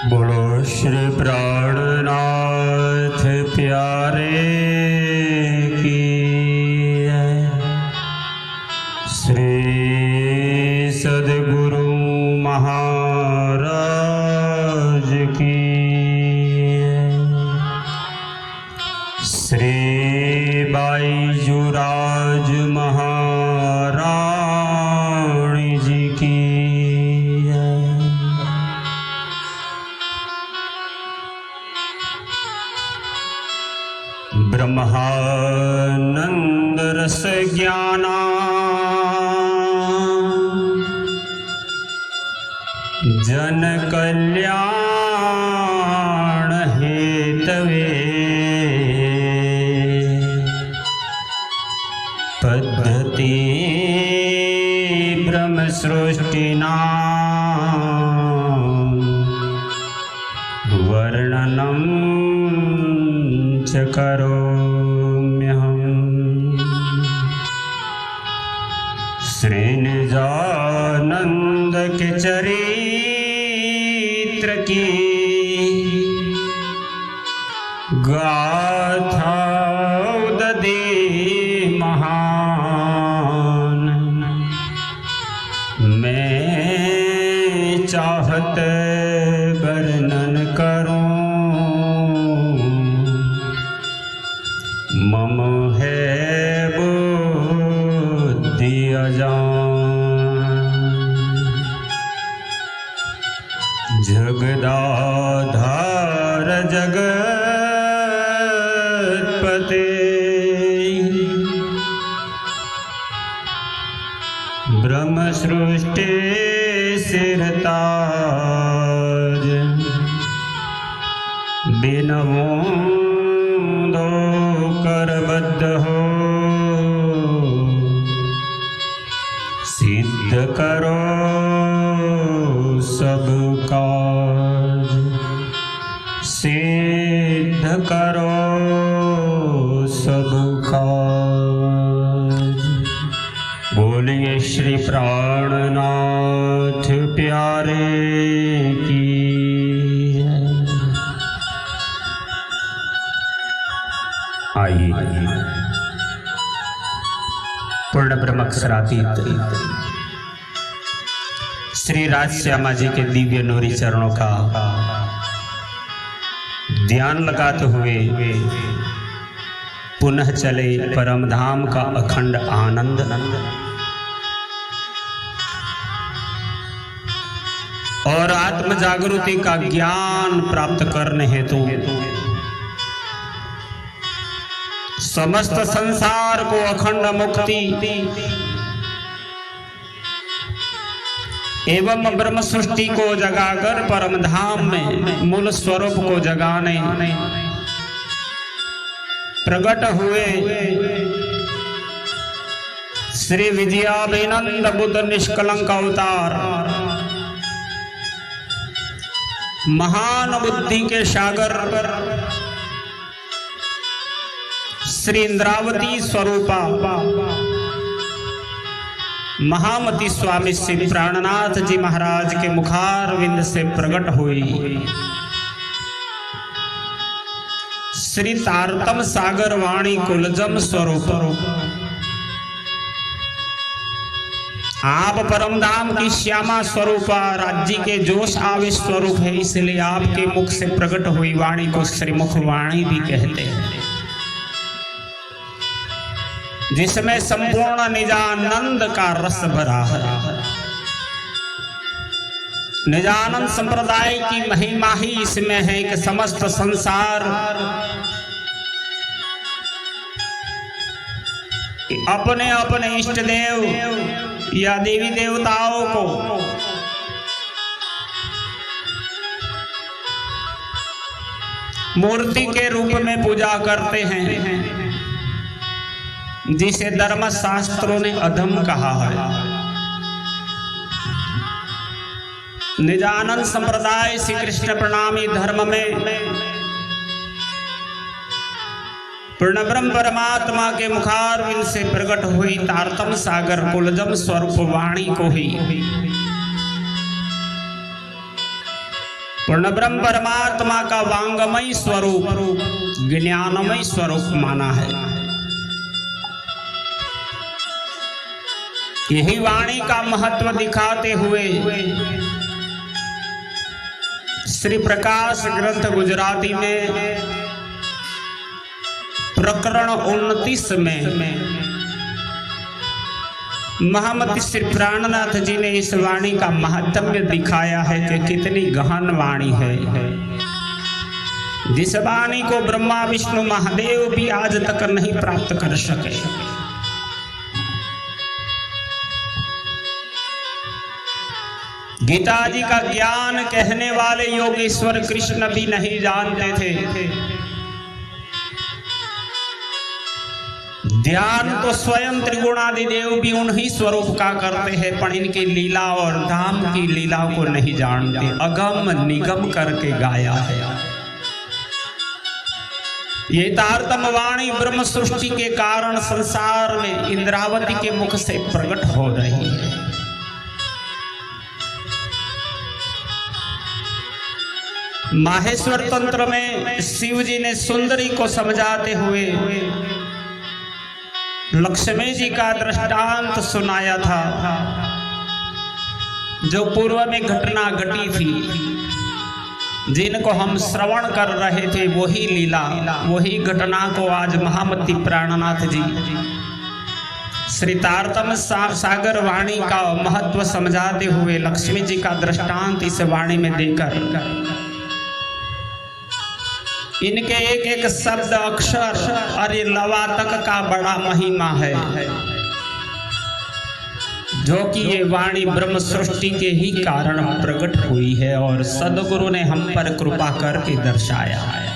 बोलो श्री प्राणनाथ प्यारे की श्री सद्गुरु महाराज की श्री बाईजूराज महारानी जी की ब्रह्मानंद रस ज्ञाना जन कल्याण हेतवे पद्धति ब्रह्म सृष्टिना वर्णनम च करोम्यहम्। श्री निजानंद के चरित्र की गाथा उददे महान मैं चाहत वर्णन करूं मम है बुद्धि अजान। जगदाधार जगतपते ब्रह्म सृष्टि सिरताज बिनवो करबद्ध हो सिद्ध करो सब काज सिद्ध करो सब काज। बोलिए श्री प्राणनाथ प्यारे की। आइए पूर्ण ब्रह्मक्षरातीत श्री राजश्यामा जी के दिव्य नूरी चरणों का ध्यान लगाते हुए पुनः चले परम धाम का अखंड आनंद। और आत्म जागृति का ज्ञान प्राप्त करने हेतु समस्त संसार को अखंड मुक्ति एवं ब्रह्म सृष्टि को जगाकर परम धाम में मूल स्वरूप को जगाने प्रकट हुए श्री विजयाभिनंद बुद्ध निष्कलंक अवतार महान बुद्धि के सागर श्री इंद्रावती स्वरूपा महामती स्वामी श्री प्राणनाथ जी महाराज के मुखारविंद से प्रकट हुई श्री तारतम सागर वाणी कुलजम स्वरूप। आप परमधाम की श्यामा स्वरूपा राज्य के जोश आवेश स्वरूप है, इसलिए आपके मुख से प्रकट हुई वाणी को श्रीमुख वाणी भी कहते हैं, जिसमें संपूर्ण निजानंद का रस भरा है। निजानंद संप्रदाय की महिमा ही इसमें है कि समस्त संसार अपने अपने इष्ट देव या देवी देवताओं को मूर्ति के रूप में पूजा करते हैं, जिसे धर्म शास्त्रों ने अधम कहा है। निजानंद संप्रदाय श्री कृष्ण प्रणामी धर्म में पूर्ण ब्रह्म परमात्मा के मुखारविंद से प्रकट हुई तारतम सागर कुलजम स्वरूप वाणी को ही पूर्ण ब्रह्म परमात्मा का वांगमय स्वरूप, ज्ञानमय स्वरूप माना है। यही वाणी का महत्व दिखाते हुए श्री प्रकाश ग्रंथ गुजराती में प्रकरण 29 में महामती श्री प्राणनाथ जी ने इस वाणी का महात्म्य दिखाया है कि कितनी गहन वाणी है। जिस वाणी को ब्रह्मा विष्णु महादेव भी आज तक नहीं प्राप्त कर सके। गीता जी का ज्ञान कहने वाले योगेश्वर कृष्ण भी नहीं जानते थे। ध्यान तो स्वयं त्रिगुणादि देव भी उन्हीं स्वरूप का करते हैं, पर इनकी लीला और धाम की लीला को नहीं जानते। अगम निगम करके गाया है। ये तारतम वाणी ब्रह्म सृष्टि के कारण संसार में इंद्रावती के मुख से प्रकट हो रही है। माहेश्वर तंत्र में शिव जी ने सुंदरी को समझाते हुए लक्ष्मी जी का दृष्टांत सुनाया था, जो पूर्व में घटना घटी थी, जिनको हम श्रवण कर रहे थे। वही लीला, वही घटना को आज महामती प्राणनाथ जी श्री तारतम सागर वाणी का महत्व समझाते हुए लक्ष्मी जी का दृष्टांत इस वाणी में देकर इनके एक एक शब्द अक्षर और ये लवा तक का बड़ा महिमा है, जो कि ये वाणी ब्रह्म सृष्टि के ही कारण प्रकट हुई है और सदगुरु ने हम पर कृपा करके दर्शाया है।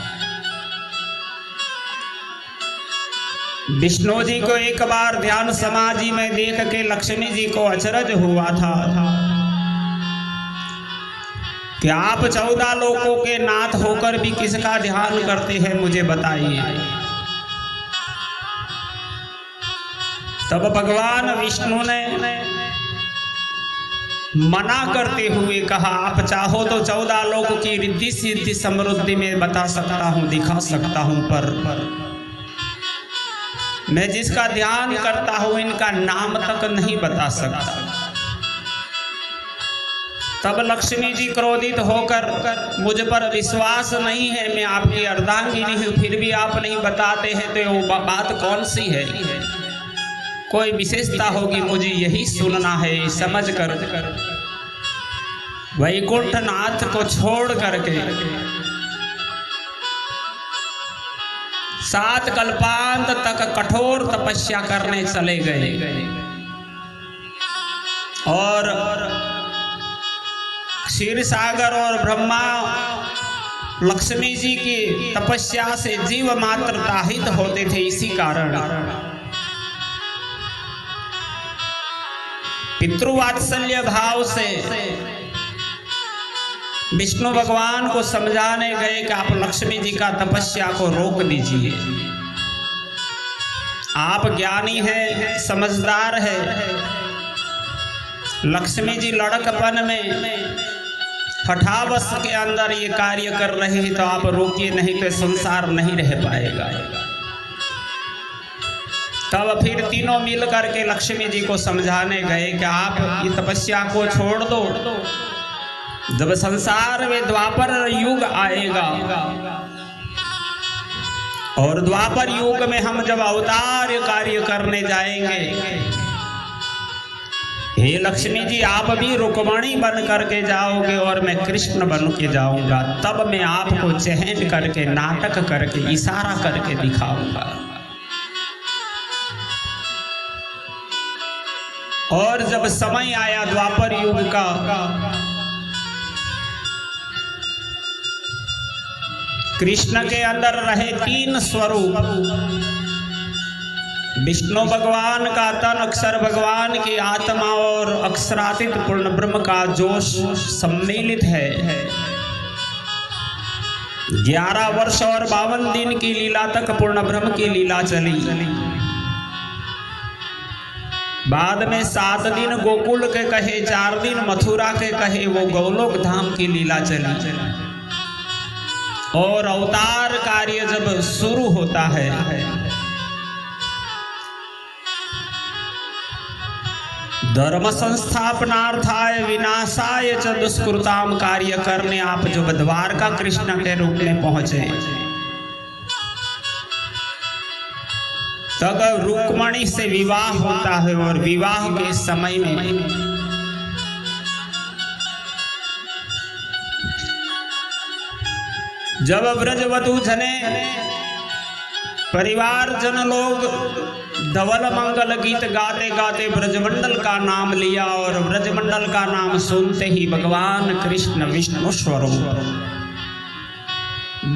विष्णु जी को एक बार ध्यान समाधि में देख के लक्ष्मी जी को अचरज हुआ था कि आप 14 लोकों के नाथ होकर भी किसका ध्यान करते हैं, मुझे बताइए। तब भगवान विष्णु ने मना करते हुए कहा, आप चाहो तो 14 लोकों की रिद्धि सिद्धि समृद्धि में बता सकता हूं, दिखा सकता हूं, पर मैं जिसका ध्यान करता हूं इनका नाम तक नहीं बता सकता। तब लक्ष्मी जी क्रोधित होकर, मुझ पर विश्वास नहीं है, मैं आपकी अर्धांगिनी हूँ, फिर भी आप नहीं बताते हैं, तो वो बात कौन सी है? कोई विशेषता होगी, मुझे यही सुनना है। समझ कर वैकुंठनाथ को छोड़ करके 7 कल्पांत तक कठोर तपस्या करने चले गए और क्षीर सागर और ब्रह्मा लक्ष्मी जी की तपस्या से जीव मात्र ताहित होते थे। इसी कारण पितृवात्सल्य भाव से विष्णु भगवान को समझाने गए कि आप लक्ष्मी जी का तपस्या को रोक दीजिए। आप ज्ञानी हैं, समझदार है। लक्ष्मी जी लड़कपन में हठावश के अंदर ये कार्य कर रहे हैं, तो आप रोकिए, नहीं तो संसार नहीं रह पाएगा। तब फिर तीनों मिल करके लक्ष्मी जी को समझाने गए कि आप ये तपस्या को छोड़ दो। जब संसार में द्वापर युग आएगा और द्वापर युग में हम जब अवतार कार्य करने जाएंगे, हे लक्ष्मी जी आप भी रुक्मणी बन करके जाओगे और मैं कृष्ण बन के जाऊंगा। तब मैं आपको चहन करके, नाटक करके, इशारा करके दिखाऊंगा। और जब समय आया द्वापर युग का, कृष्ण के अंदर रहे 3 स्वरूप, विष्णु भगवान का तन, अक्षर भगवान की आत्मा और अक्षरातीत पूर्ण ब्रह्म का जोश सम्मिलित है। 11 वर्ष और 52 दिन की लीला तक पूर्ण ब्रह्म की लीला चली। बाद में 7 दिन गोकुल के कहे, 4 दिन मथुरा के कहे, वो गोलोक धाम की लीला चली। और अवतार कार्य जब शुरू होता है धर्म संस्थापनार्थाय विनाशाय च दुष्कृताम कार्य करने आप जब द्वारका कृष्ण के रूप में पहुंचे तब रुक्मणी से विवाह होता है और विवाह के समय में जब ब्रजवधू जने परिवार जन लोग धवल मंगल गीत गाते गाते ब्रजमंडल का नाम लिया और ब्रजमंडल का नाम सुनते ही भगवान कृष्ण विष्णु स्वरूप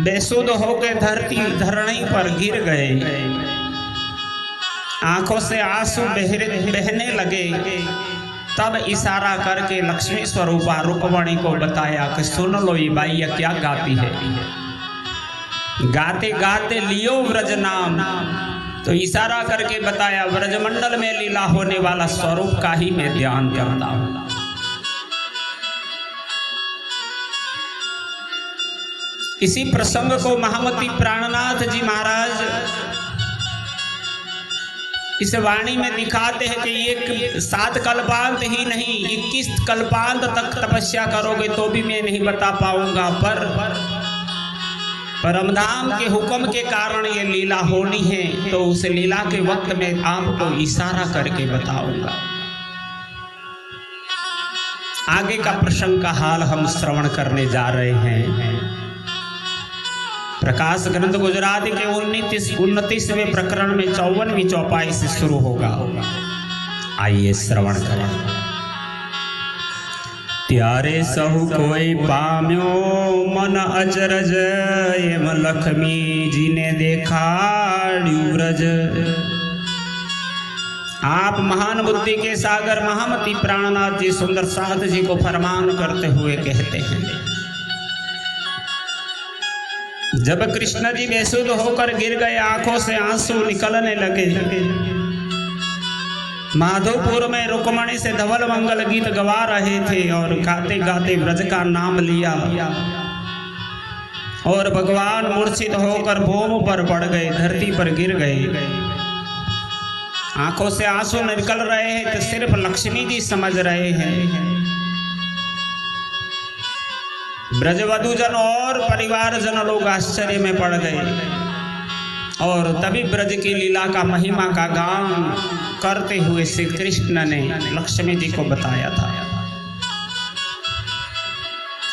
बेसुध होकर धरती पर गिर गए। आंखों से आंसू बहने लगे। तब इशारा करके लक्ष्मी स्वरूपा रुक्मणी को बताया कि सुन लो ये बाई क्या गाती है। गाते गाते लियो ब्रज नाम, तो इशारा करके बताया ब्रजमंडल में लीला होने वाला स्वरूप का ही मैं ध्यान करता हूं। इसी प्रसंग को महामती प्राणनाथ जी महाराज इस वाणी में दिखाते हैं कि एक 7 कल्पांत ही नहीं 21 कल्पांत तक तपस्या करोगे तो भी मैं नहीं बता पाऊंगा, पर परमधाम के हुक्म के कारण ये लीला होनी है, तो उस लीला के वक्त में आपको इशारा करके बताऊंगा। आगे का प्रसंग का हाल हम श्रवण करने जा रहे हैं। प्रकाश ग्रंथ गुजराती के 29वें प्रकरण में 54वीं चौपाई से शुरू होगा। आइए श्रवण करें। त्यारे सहु कोई पाम्यो मन अचरज एम लक्ष्मी जी ने देखा ब्रज। आप महान बुद्धि के सागर महामती प्राणनाथ जी सुंदर साथ जी को फरमान करते हुए कहते हैं, जब कृष्ण जी बेसुध होकर गिर गए, आंखों से आंसू निकलने लगे, माधोपुर में रुक्मणी से धवल मंगल गीत गवा रहे थे और गाते गाते ब्रज का नाम लिया और भगवान मूर्छित होकर भूमि पर पड़ गए, धरती पर गिर गए। आंखों से आंसू निकल रहे हैं तो सिर्फ लक्ष्मी जी समझ रहे हैं। ब्रजवधू जन और परिवार जन लोग आश्चर्य में पड़ गए और तभी ब्रज की लीला का महिमा का गान करते हुए श्री कृष्ण ने लक्ष्मी जी को बताया था।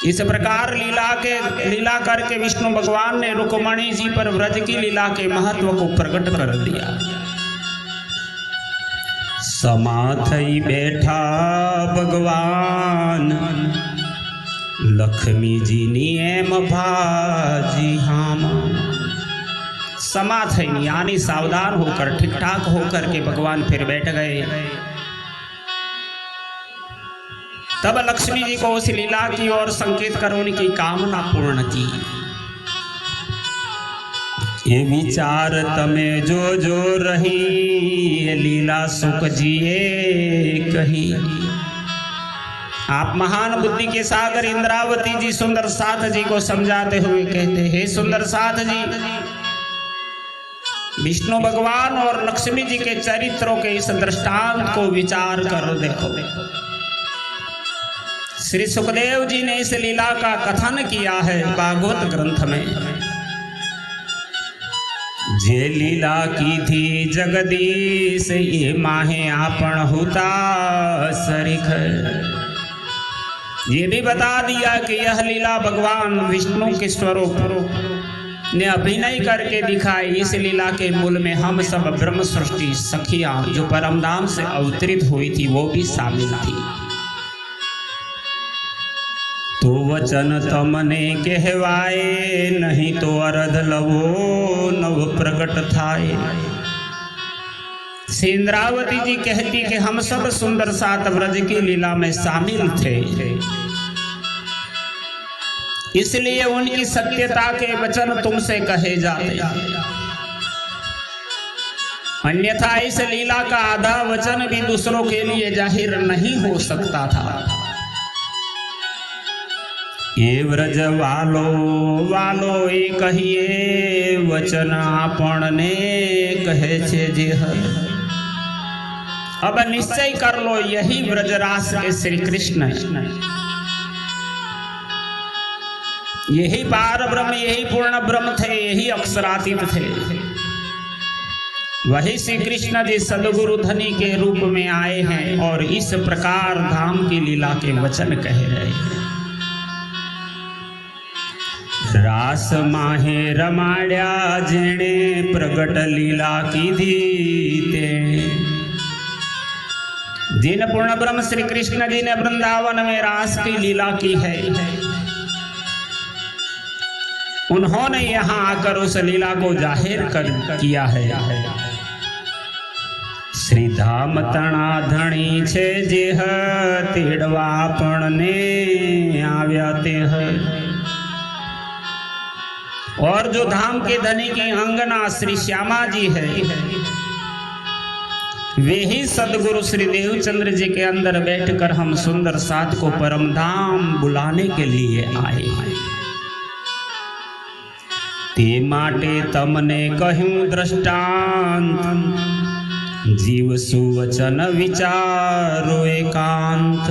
इस प्रकार लीला करके विष्णु भगवान ने रुक्मणी जी पर ब्रज की लीला के महत्व को प्रकट कर दिया। समाथई बैठा भगवान लक्ष्मी जी नियम भाजी हम। समाथ यानी सावधान होकर ठीक ठाक होकर के भगवान फिर बैठ गए। तब लक्ष्मी जी को उस लीला की ओर संकेत कर उनकी कामना पूर्ण की। ये विचार तमे जो जो रही लीला सुख जिए कही। आप महान बुद्धि के सागर इंद्रावती जी सुंदर साथ जी को समझाते हुए कहते, हे सुंदर साथ जी, विष्णु भगवान और लक्ष्मी जी के चरित्रों के इस दृष्टांत को विचार कर देखो। श्री सुखदेव जी ने इस लीला का कथन किया है भागवत ग्रंथ में। जे लीला की थी जगदीश ये माहे आपन होता सरिख। ये भी बता दिया कि यह लीला भगवान विष्णु के स्वरूप ने अभिनय करके दिखाई। इस लीला के मूल में हम सब ब्रह्म सृष्टि सखियां जो परमधाम से अवतरित हुई थी वो भी शामिल थी। तो वचन तमने कहवाए नहीं तो अरध लवो नव प्रकट थाए। इंद्रावती जी कहती कि हम सब सुंदर सात ब्रज की लीला में शामिल थे, इसलिए उनकी सत्यता के वचन तुमसे कहे जाते, अन्यथा इस लीला का आधा वचन भी दूसरों के लिए जाहिर नहीं हो सकता था। એ વ્રજ વાલો વાલો એ કહીએ વચન આપણને કહે છે જે अब निश्चय कर लो यही व्रजरास के श्री कृष्ण यही पार ब्रह्म यही पूर्ण ब्रह्म थे यही अक्षरातीत थे वही श्री कृष्ण जी सदगुरु धनी के रूप में आए हैं और इस प्रकार धाम की लीला के वचन कह रहे हैं। रास माहे रमाड्या जेणे प्रगट लीला की धी ते जिन पूर्ण ब्रह्म श्री कृष्ण जी ने वृंदावन में रास की लीला की है उन्होंने यहाँ आकर उस लीला को जाहिर कर किया है। श्री धाम तना धणी छे जेह तेड़वा पणने आव्या तेह और जो धाम के धनी की अंगना श्री श्यामा जी है वे ही सदगुरु श्री देवचंद्र जी के अंदर बैठकर हम सुंदर साथ को परम धाम बुलाने के लिए आए हैं। ते माटे तमने कहूं दृष्टांत जीव सुवचन विचारो एकांत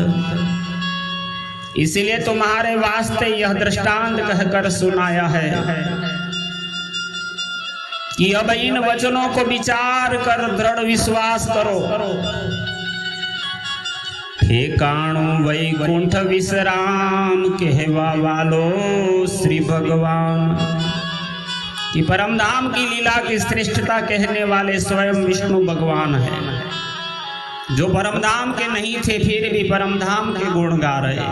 इसलिए तुम्हारे वास्ते यह दृष्टांत कहकर सुनाया है कि अब इन वचनों को विचार कर दृढ़ विश्वास करो। ठेकाणु वैकुंठ विश्राम कहवा वालो श्री भगवान कि परमधाम की लीला की श्रेष्ठता कहने वाले स्वयं विष्णु भगवान है जो परमधाम के नहीं थे फिर भी परमधाम के गुण गा रहे।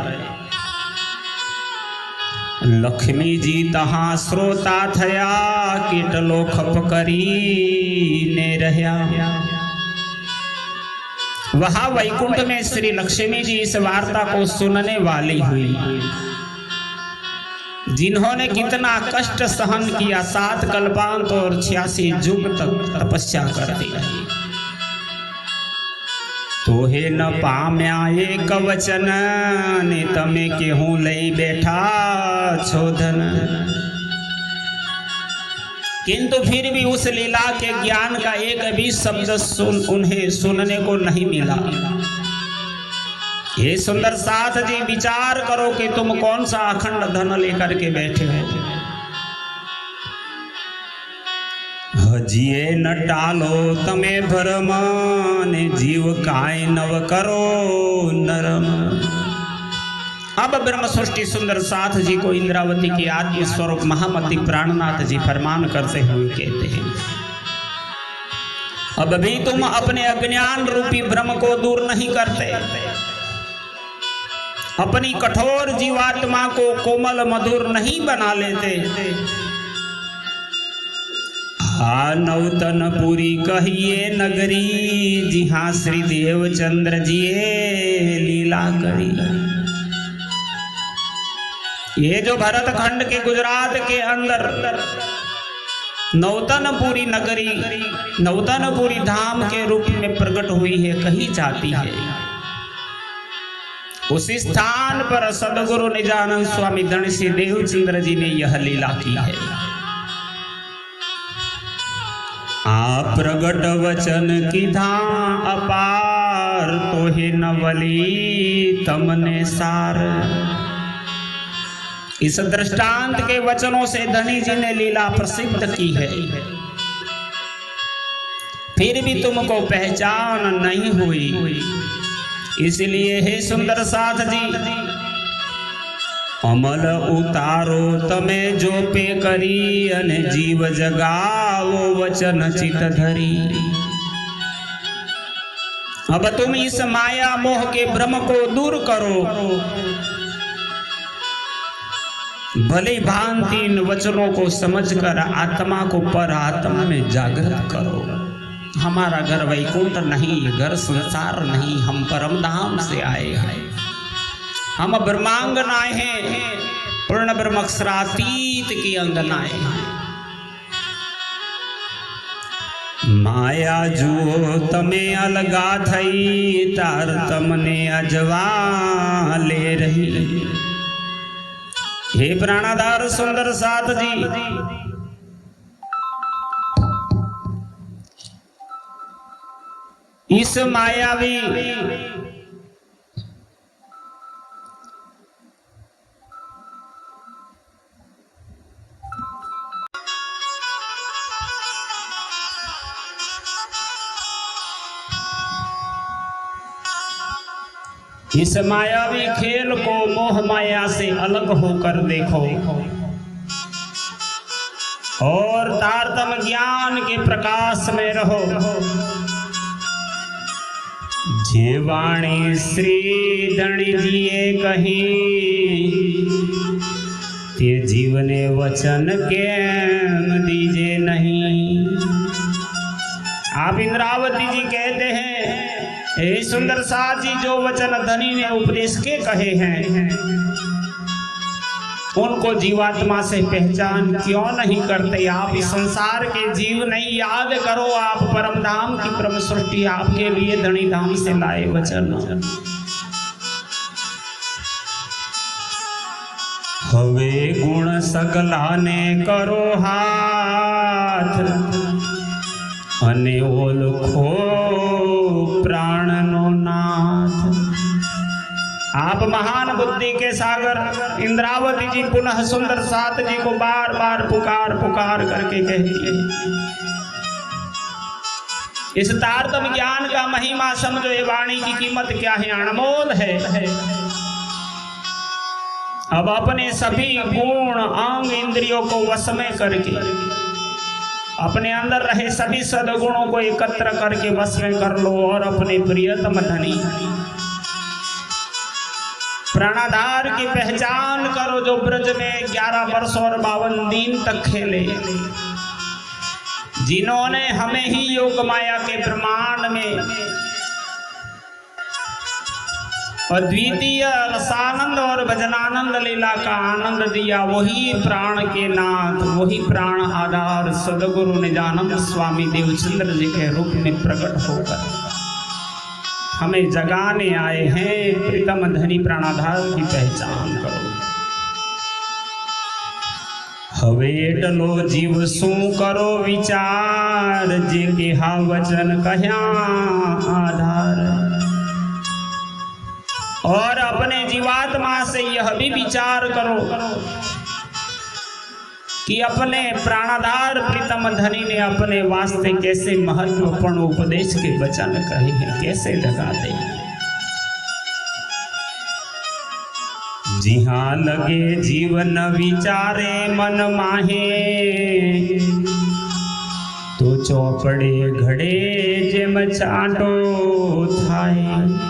लक्ष्मी जी तहा श्रोता थया केटलो खप करी ने रहया वहां वैकुंठ में श्री लक्ष्मी जी इस वार्ता को सुनने वाली हुई जिन्होंने कितना कष्ट सहन किया 7 कल्पांत और 86 युग तक तपस्या कर दी तो हे न पाम्या एक वचन ने तमे केहू लई बैठा छोधन किंतु फिर भी उस लीला के ज्ञान का एक भी शब्द उन्हें सुनने को नहीं मिला। ये सुंदर साथ जी विचार करो कि तुम कौन सा अखंड धन लेकर के बैठे हो। हजिए न टालो तमे भरम ने जीव काय नव करो नरम। अब ब्रह्म सृष्टि सुंदर साथ जी को इंद्रावती की आद्य स्वरूप महामती प्राणनाथ जी फरमान करते हुए कहते हैं अब भी तुम अपने अज्ञान रूपी भ्रम को दूर नहीं करते अपनी कठोर जीवात्मा को कोमल मधुर नहीं बना लेते। नौतन पुरी कहिए नगरी जिहाँ श्री देवचंद्र जी लीला करी। ये जो भरत खंड के गुजरात के अंदर नौतनपुरी नगरी नौतनपुरी धाम के रूप में प्रकट हुई है कही जाती है उसी स्थान पर सदगुरु निजानंद स्वामी धनसी देवचंद्र जी ने यह लीला की है। आप प्रगट वचन की धाम अपार तो हे नवली तमने सार। इस दृष्टांत के वचनों से धनी जी ने लीला प्रसिद्ध की है फिर भी तुमको पहचान नहीं हुई इसलिए हे सुंदर साथ जी अमल उतारो तमे जो पे करी अने जीव जगाओ वचन चित धरी। अब तुम इस माया मोह के भ्रम को दूर करो भली भांति इन वचनों को समझकर आत्मा को पर आत्मा में जागृत करो। हमारा घर वैकुंठ नहीं घर संसार नहीं हम परमधाम से आए हैं हम ब्रह्मांगनाएं हैं पूर्ण ब्रह्मक्षरातीत की अंगनाएं हैं। माया जुओ तमे अलगा थई तार तमने अजवा ले रही। हे प्राणाधार सुंदर साथ जी, इस मायावी इस मायावी खेल को मोह माया से अलग होकर देखो और तारतम ज्ञान के प्रकाश में रहो। जे वाणी श्री धणी जिए कहीं ते जीवने वचन के दीजे नहीं। आप इंद्रावती जी कहते हैं, हे सुंदर साथ जी, जो वचन धनी ने उपदेश के कहे हैं उनको जीवात्मा से पहचान क्यों नहीं करते? आप इस संसार के जीव नहीं, याद करो आप परम धाम की परम सृष्टि आपके लिए धनी धाम से लाए वचन। हवे गुण सगला ने करो हाथ अने ओलखो प्राण नो नाथ। आप महान बुद्धि के सागर इंद्रावती जी पुनः सुंदर साथ जी को बार बार पुकार पुकार करके कहती है, इस तारतम ज्ञान का महिमा समझो, ये वाणी की कीमत क्या है, अनमोल है। अब अपने सभी गुण अंग इंद्रियों को वश में करके अपने अंदर रहे सभी सद्गुणों को एकत्र करके वश में कर लो और अपने प्रियतम धनी प्राणाधार की पहचान करो, जो ब्रज में 11 वर्ष और 52 दिन तक खेले, जिन्होंने हमें ही योग माया के ब्रह्मांड में अद्वितीय रसानंद और भजनानंद लीला का आनंद दिया। वही प्राण के नाथ, वही प्राण आधार सदगुरु निजानंद स्वामी देवचंद्र जी के रूप में प्रकट होकर हमें जगाने आए हैं। प्रीतम धनी प्राणाधार की पहचान करो। हवे टलो जीव सू करो विचार, जे के हा वचन कह्या आधार। और अपने जीवात्मा से यह भी विचार करो कि अपने प्राणाधार प्रीतम धनी ने अपने वास्ते कैसे महत्वपूर्ण उपदेश के वचन कहे हैं, कैसे लगाते हैं। जी हाँ लगे जीवन विचारे मन माहे, तो चौपड़े घड़े जेम चाटो थाए।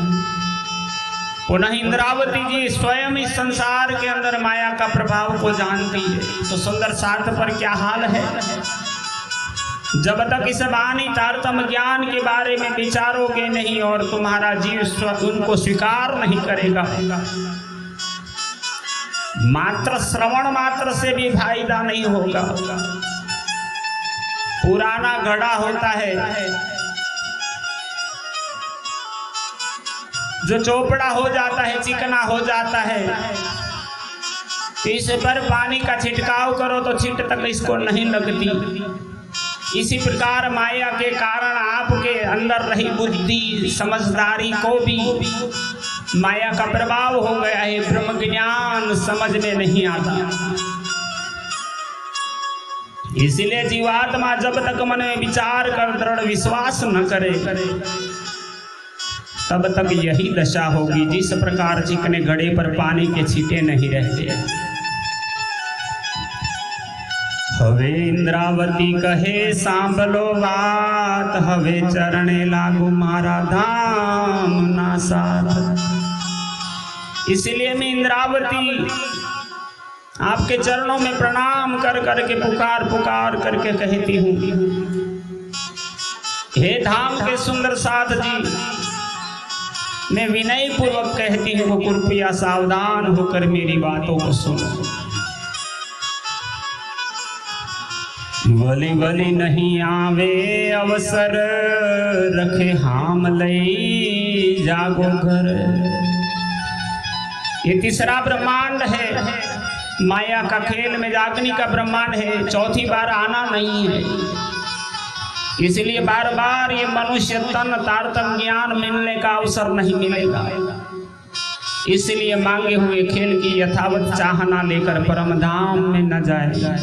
पुनः इंद्रावती जी स्वयं इस संसार के अंदर माया का प्रभाव को जानती है, तो सुंदर साथ पर क्या हाल है। जब तक इस वाणी तारतम ज्ञान के बारे में विचारोगे नहीं और तुम्हारा जीव उनको स्वीकार नहीं करेगा, मात्र श्रवण मात्र से भी फायदा नहीं होगा। पुराना घड़ा होता है जो चौपड़ा हो जाता है, चिकना हो जाता है, इस पर पानी का छिड़काव करो तो छींट तक इसको नहीं लगती। इसी प्रकार माया के कारण आपके अंदर रही बुद्धि समझदारी को भी माया का प्रभाव हो गया है। ब्रह्म ज्ञान समझ में नहीं आता। इसलिए जीवात्मा जब तक मन में विचार कर दृढ़ विश्वास न करे तब तक यही दशा होगी। जिस प्रकार चिकने घड़े पर पानी के छींटे नहीं रहते। हवे इंद्रावती कहे सांभलो बात, हवे चरणे लागू मारा धाम ना साथ। इसलिए मैं इंद्रावती आपके चरणों में प्रणाम कर करके पुकार पुकार करके कहती हूँ, हे धाम के सुंदर साथ जी, मैं विनय पूर्वक कहती हूँ कृपया सावधान होकर मेरी बातों को सुनो। वली वली नहीं आवे अवसर, रखे हाम लई जागो घर। ये तीसरा ब्रह्मांड है। माया का खेल में जागने का ब्रह्मांड है, चौथी बार आना नहीं है। इसलिए बार बार ये मनुष्य तन तारतम्य ज्ञान मिलने का अवसर नहीं मिलेगा। इसलिए मांगे हुए खेल की यथावत चाहना लेकर परम धाम में न जाए।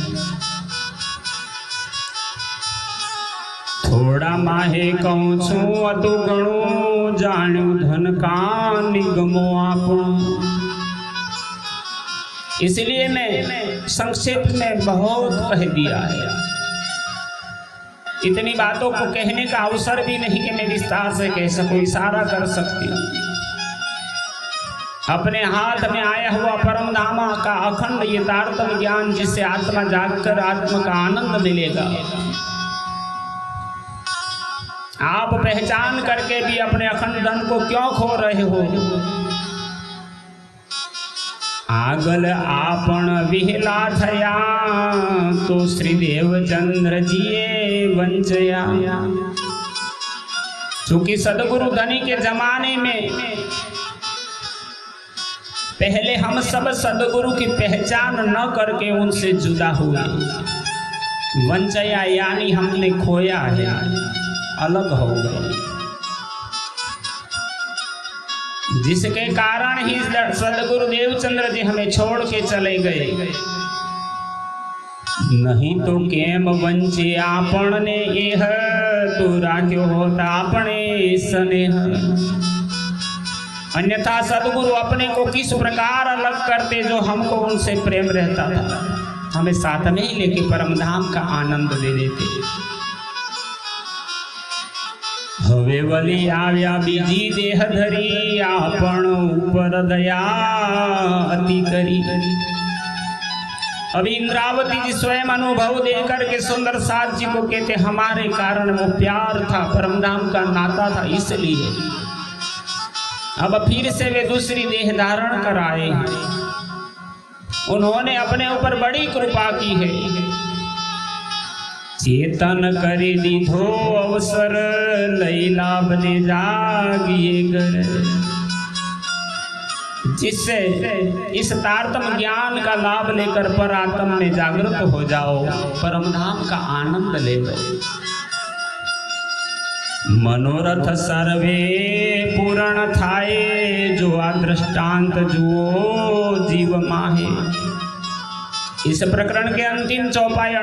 थोड़ा माहे कहूँ छू अतु गणु जाणु धन का निगमो आपणो। इसलिए मैं संक्षेप में बहुत कह दिया है। इतनी बातों को कहने का अवसर भी नहीं कि मैं विस्तार से कह सकूं, इशारा कर सकती हूँ। अपने हाथ में आया हुआ परम धाम का अखंड ये तारतम्य ज्ञान, जिससे आत्मा जागकर आत्मा का आनंद मिलेगा। आप पहचान करके भी अपने अखंड धन को क्यों खो रहे हो? आगल आपन विहला थया तो श्रीदेव चंद्र जिए वंचया। चूंकि सदगुरु धनी के जमाने में पहले हम सब सदगुरु की पहचान न करके उनसे जुदा हुए। वंचया यानी हमने खोया है, अलग हो गए, जिसके कारण ही सदगुरु देवचंद्र जी हमें छोड़ के चले गए। नहीं तो केम वंचे आपण ने एह तो राख्यो होता अपने स्नेह। अन्यथा सदगुरु अपने को किस प्रकार अलग करते, जो हमको उनसे प्रेम रहता था, हमें साथ में ही लेके परम धाम का आनंद दे देते। हवे वली आव्या बीजी देह धरी आपण ऊपर दया अति करी। अभी इंद्रावती जी स्वयं अनुभव देकर के सुंदर साथ जी को कहते, हमारे कारण वो प्यार था, परमधाम का नाता था, इसलिए अब फिर से वे दूसरी देह धारण कर आए। उन्होंने अपने ऊपर बड़ी कृपा की है। चेतन करी दीधो अवसर लई लाभ ने जागिए घर, जिससे इस तारतम्य ज्ञान का लाभ लेकर पर आत्म में जागृत हो जाओ, परम धाम का आनंद ले लो। मनोरथ सर्वे पूर्ण थाए, जो आ दृष्टांत जुओ जीव माहे। इस प्रकरण के अंतिम चौपाई